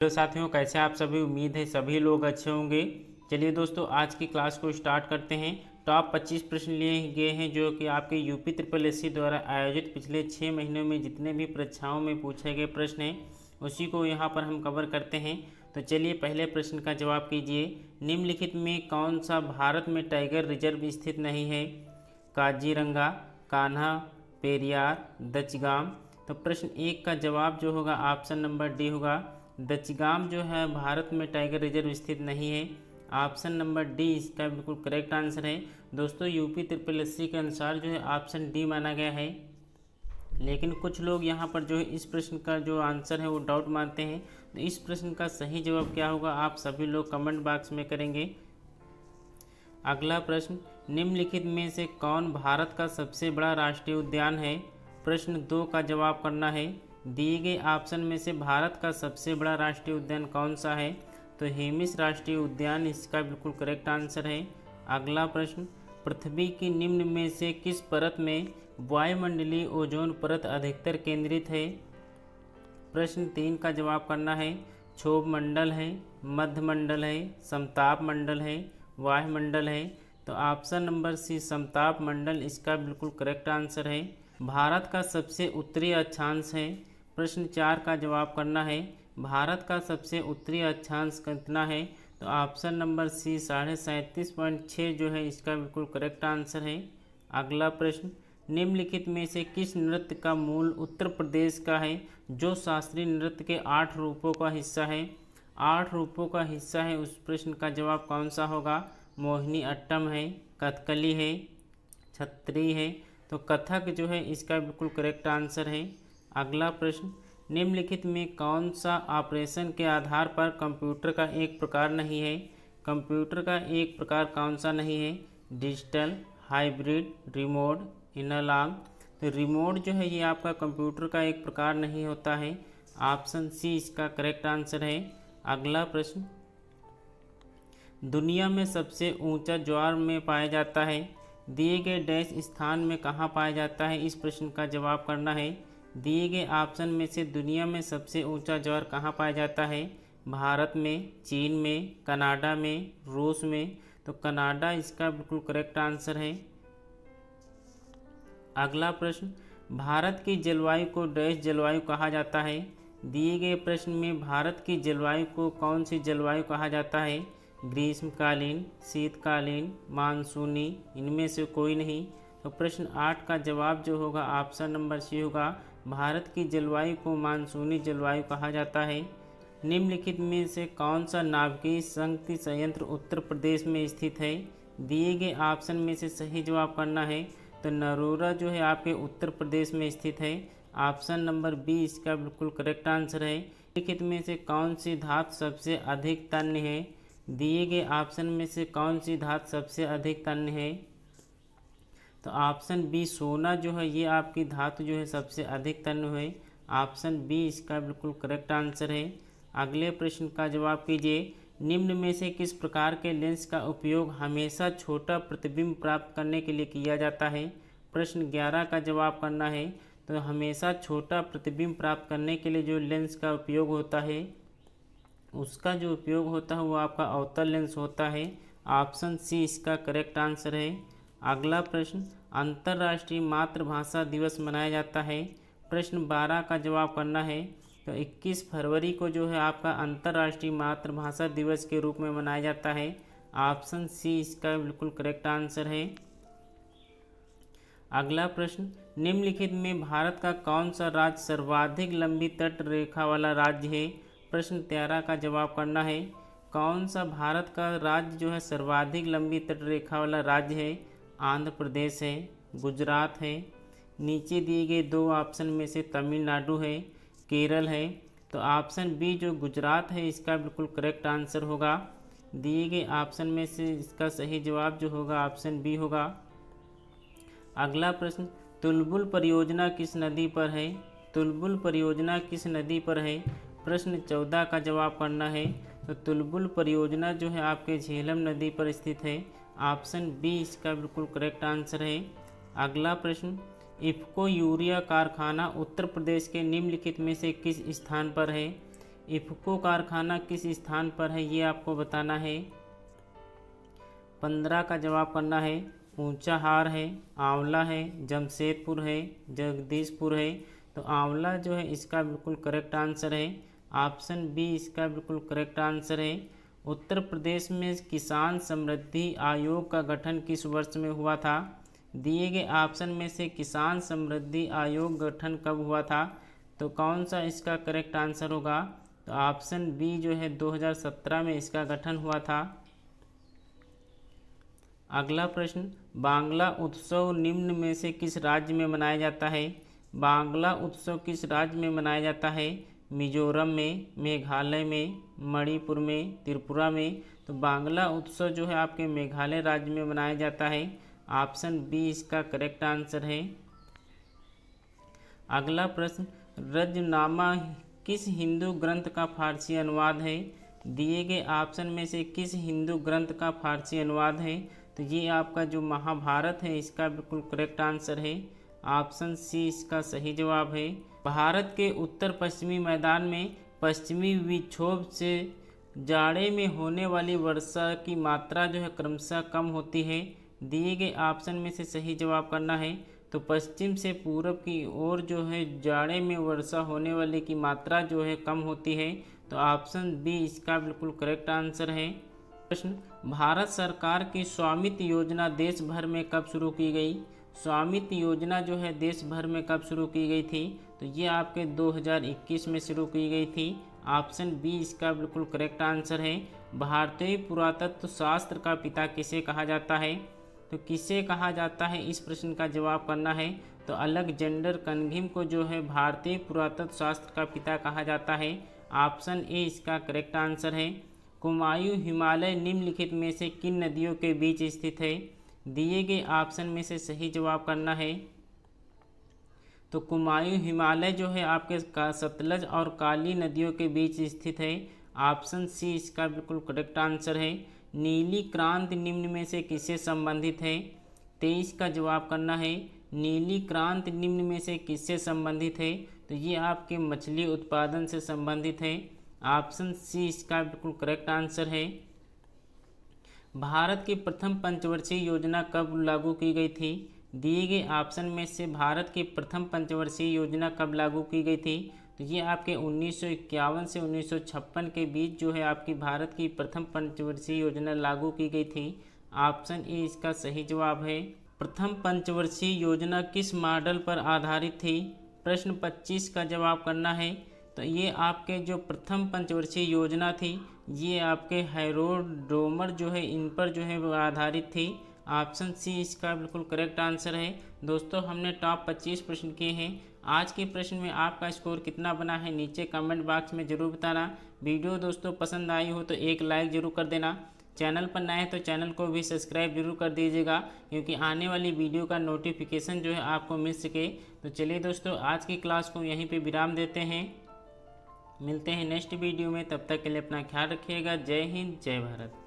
Hello साथियों, कैसे आप सभी। उम्मीद है सभी लोग अच्छे होंगे। चलिए दोस्तों, आज की क्लास को स्टार्ट करते हैं। टॉप 25 प्रश्न लिए गए हैं जो कि आपके यूपी ट्रिपल एससी द्वारा आयोजित पिछले 6 महीनों में जितने भी परीक्षाओं में पूछे गए प्रश्न हैं उसी को यहाँ पर हम कवर करते हैं। तो चलिए पहले प्रश्न का जवाब कीजिए। निम्नलिखित में कौन सा भारत में टाइगर रिजर्व स्थित नहीं है? काजीरंगा, कान्हा, पेरियार, दचगाम। तो प्रश्न एक का जवाब जो होगा ऑप्शन नंबर डी होगा। दचगाम जो है भारत में टाइगर रिजर्व स्थित नहीं है। ऑप्शन नंबर डी इसका बिल्कुल करेक्ट आंसर है। दोस्तों यूपी ट्रिपल एससी के अनुसार जो है ऑप्शन डी माना गया है, लेकिन कुछ लोग यहाँ पर जो है इस प्रश्न का जो आंसर है वो डाउट मानते हैं। तो इस प्रश्न का सही जवाब क्या होगा आप सभी लोग कमेंट बॉक्स में करेंगे। अगला प्रश्न, निम्नलिखित में से कौन भारत का सबसे बड़ा राष्ट्रीय उद्यान है? प्रश्न दो का जवाब करना है। दिए गए ऑप्शन में से भारत का सबसे बड़ा राष्ट्रीय उद्यान कौन सा है? तो हेमिस राष्ट्रीय उद्यान इसका बिल्कुल करेक्ट आंसर है। अगला प्रश्न, पृथ्वी की निम्न में से किस परत में वायुमंडलीय ओजोन परत अधिकतर केंद्रित है? प्रश्न तीन का जवाब करना है। क्षोभ मंडल है, मध्य मंडल है, समताप मंडल है, वायुमंडल है। तो ऑप्शन नंबर सी समताप मंडल इसका बिल्कुल करेक्ट आंसर है। भारत का सबसे उत्तरी अक्षांश है। प्रश्न चार का जवाब करना है। भारत का सबसे उत्तरी अक्षांश कितना है? तो ऑप्शन नंबर सी 37.6 जो है इसका बिल्कुल करेक्ट आंसर है। अगला प्रश्न, निम्नलिखित में से किस नृत्य का मूल उत्तर प्रदेश का है जो शास्त्रीय नृत्य के 8 रूपों का हिस्सा है? 8 रूपों का हिस्सा है, उस प्रश्न का जवाब कौन सा होगा? मोहिनी अट्टम है, कथकली है, छत्री है। तो कथक जो है इसका बिल्कुल करेक्ट आंसर है। अगला प्रश्न, निम्नलिखित में कौन सा ऑपरेशन के आधार पर कंप्यूटर का एक प्रकार नहीं है? कंप्यूटर का एक प्रकार कौन सा नहीं है? Digital, hybrid, remote, analog. तो रिमोट जो है ये आपका कंप्यूटर का एक प्रकार नहीं होता है। ऑप्शन सी इसका करेक्ट आंसर है। अगला प्रश्न, दुनिया में सबसे ऊंचा ज्वार में पाया जाता है? दिए गए डैश स्थान में कहाँ पाया जाता है? इस प्रश्न का जवाब करना है। दिए गए ऑप्शन में से दुनिया में सबसे ऊंचा ज्वार कहाँ पाया जाता है? भारत में, चीन में, कनाडा में, रूस में। तो कनाडा इसका बिल्कुल करेक्ट आंसर है। अगला प्रश्न, भारत की जलवायु को डैश जलवायु कहा जाता है? दिए गए प्रश्न में भारत की जलवायु को कौन सी जलवायु कहा जाता है? ग्रीष्मकालीन, शीतकालीन, मानसूनी, इनमें से कोई नहीं। तो प्रश्न 8 का जवाब जो होगा ऑप्शन नंबर सी होगा। भारत की जलवायु को मानसूनी जलवायु कहा जाता है। निम्नलिखित में से कौन सा नाभिकीय शक्ति संयंत्र उत्तर प्रदेश में स्थित है? दिए गए ऑप्शन में से सही जवाब करना है। तो नरोरा जो है आपके उत्तर प्रदेश में स्थित है। ऑप्शन नंबर बी इसका बिल्कुल करेक्ट आंसर है। निम्नलिखित में से कौन सी धातु सबसे अधिक तन्य है? दिए गए ऑप्शन में से कौन सी धातु सबसे अधिक तन्य है? तो ऑप्शन बी सोना जो है ये आपकी धातु जो है सबसे अधिक तन्य है। ऑप्शन बी इसका बिल्कुल करेक्ट आंसर है। अगले प्रश्न का जवाब कीजिए। निम्न में से किस प्रकार के लेंस का उपयोग हमेशा छोटा प्रतिबिंब प्राप्त करने के लिए किया जाता है? प्रश्न 11 का जवाब करना है। तो हमेशा छोटा प्रतिबिंब प्राप्त करने के लिए जो लेंस का उपयोग होता है उसका जो उपयोग होता है वो आपका अवतल लेंस होता है। ऑप्शन सी इसका करेक्ट आंसर है। अगला प्रश्न, अंतर्राष्ट्रीय मातृभाषा दिवस मनाया जाता है? प्रश्न 12 का जवाब करना है। तो 21 फरवरी को जो है आपका अंतर्राष्ट्रीय मातृभाषा दिवस के रूप में मनाया जाता है। ऑप्शन सी इसका बिल्कुल करेक्ट आंसर है। अगला प्रश्न, निम्नलिखित में भारत का कौन सा राज्य सर्वाधिक लंबी तट रेखा वाला राज्य है? प्रश्न 13 का जवाब करना है। कौन सा भारत का राज्य जो है सर्वाधिक लंबी तट रेखा वाला राज्य है? आंध्र प्रदेश है, गुजरात है। नीचे दिए गए दो ऑप्शन में से तमिलनाडु है, केरल है। तो ऑप्शन बी जो गुजरात है इसका बिल्कुल करेक्ट आंसर होगा। दिए गए ऑप्शन में से इसका सही जवाब जो होगा ऑप्शन बी होगा। अगला प्रश्न, तुलबुल परियोजना किस नदी पर है? तुलबुल परियोजना किस नदी पर है? प्रश्न 14 का जवाब करना है। तो तुलबुल परियोजना जो है आपके झेलम नदी पर स्थित है। ऑप्शन बी इसका बिल्कुल करेक्ट आंसर है। अगला प्रश्न, इफ़को यूरिया कारखाना उत्तर प्रदेश के निम्नलिखित में से किस स्थान पर है? इफ़को कारखाना किस स्थान पर है, ये आपको बताना है। 15 का जवाब करना है। ऊंचाहार है, आंवला है, जमशेदपुर है, जगदीशपुर है। तो आंवला जो है इसका बिल्कुल करेक्ट आंसर है। ऑप्शन बी इसका बिल्कुल करेक्ट आंसर है। उत्तर प्रदेश में किसान समृद्धि आयोग का गठन किस वर्ष में हुआ था? दिए गए ऑप्शन में से किसान समृद्धि आयोग गठन कब हुआ था? तो कौन सा इसका करेक्ट आंसर होगा? तो ऑप्शन बी जो है 2017 में इसका गठन हुआ था। अगला प्रश्न, बांग्ला उत्सव निम्न में से किस राज्य में मनाया जाता है? बांग्ला उत्सव किस राज्य में मनाया जाता है? मिजोरम में, मेघालय में, मणिपुर में, त्रिपुरा में। तो बांग्ला उत्सव जो है आपके मेघालय राज्य में मनाया जाता है। ऑप्शन बी इसका करेक्ट आंसर है। अगला प्रश्न, रजनामा किस हिंदू ग्रंथ का फारसी अनुवाद है? दिए गए ऑप्शन में से किस हिंदू ग्रंथ का फारसी अनुवाद है? तो ये आपका जो महाभारत है इसका बिल्कुल करेक्ट आंसर है। ऑप्शन सी इसका सही जवाब है। भारत के उत्तर पश्चिमी मैदान में पश्चिमी विक्षोभ से जाड़े में होने वाली वर्षा की मात्रा जो है क्रमशः कम होती है। दिए गए ऑप्शन में से सही जवाब करना है। तो पश्चिम से पूरब की ओर जो है जाड़े में वर्षा होने वाली की मात्रा जो है कम होती है। तो ऑप्शन बी इसका बिल्कुल करेक्ट आंसर है। प्रश्न, भारत सरकार की स्वामित्व योजना देश भर में कब शुरू की गई? स्वामित्व योजना जो है देश भर में कब शुरू की गई थी? तो ये आपके 2021 में शुरू की गई थी। ऑप्शन बी इसका बिल्कुल करेक्ट आंसर है। भारतीय पुरातत्व शास्त्र का पिता किसे कहा जाता है? तो किसे कहा जाता है, इस प्रश्न का जवाब करना है। तो अलेक्जेंडर कनघिम को जो है भारतीय पुरातत्व शास्त्र का पिता कहा जाता है। ऑप्शन ए इसका करेक्ट आंसर है। कुमायूं हिमालय निम्नलिखित में से किन नदियों के बीच स्थित है? दिए गए ऑप्शन में से सही जवाब करना है। तो कुमायूं हिमालय जो है आपके सतलज और काली नदियों के बीच स्थित है। ऑप्शन सी इसका बिल्कुल करेक्ट आंसर है। नीली क्रांति निम्न में से किससे संबंधित है? 23 का जवाब करना है। नीली क्रांति निम्न में से किससे संबंधित है? तो ये आपके मछली उत्पादन से संबंधित है। ऑप्शन सी इसका बिल्कुल करेक्ट आंसर है। भारत की प्रथम पंचवर्षीय योजना कब लागू की गई थी? दिए गए ऑप्शन में से भारत की प्रथम पंचवर्षीय योजना कब लागू की गई थी? तो ये आपके 1951 से 1956 के बीच जो है आपकी भारत की प्रथम पंचवर्षीय योजना लागू की गई थी। ऑप्शन ए इसका सही जवाब है। प्रथम पंचवर्षीय योजना किस मॉडल पर आधारित थी? प्रश्न 25 का जवाब करना है। तो ये आपके जो प्रथम पंचवर्षीय योजना थी ये आपके हैरोड जो है इन पर जो है वो आधारित थी। ऑप्शन सी इसका बिल्कुल करेक्ट आंसर है। दोस्तों हमने टॉप 25 प्रश्न किए हैं। आज के प्रश्न में आपका स्कोर कितना बना है नीचे कमेंट बॉक्स में ज़रूर बताना। वीडियो दोस्तों पसंद आई हो तो एक लाइक ज़रूर कर देना। चैनल पर नए हैं तो चैनल को भी सब्सक्राइब जरूर कर दीजिएगा क्योंकि आने वाली वीडियो का नोटिफिकेशन जो है आपको मिल सके। तो चलिए दोस्तों आज की क्लास को यहीं पे विराम देते हैं। मिलते हैं नेक्स्ट वीडियो में, तब तक के लिए अपना ख्याल रखिएगा। जय हिंद, जय भारत।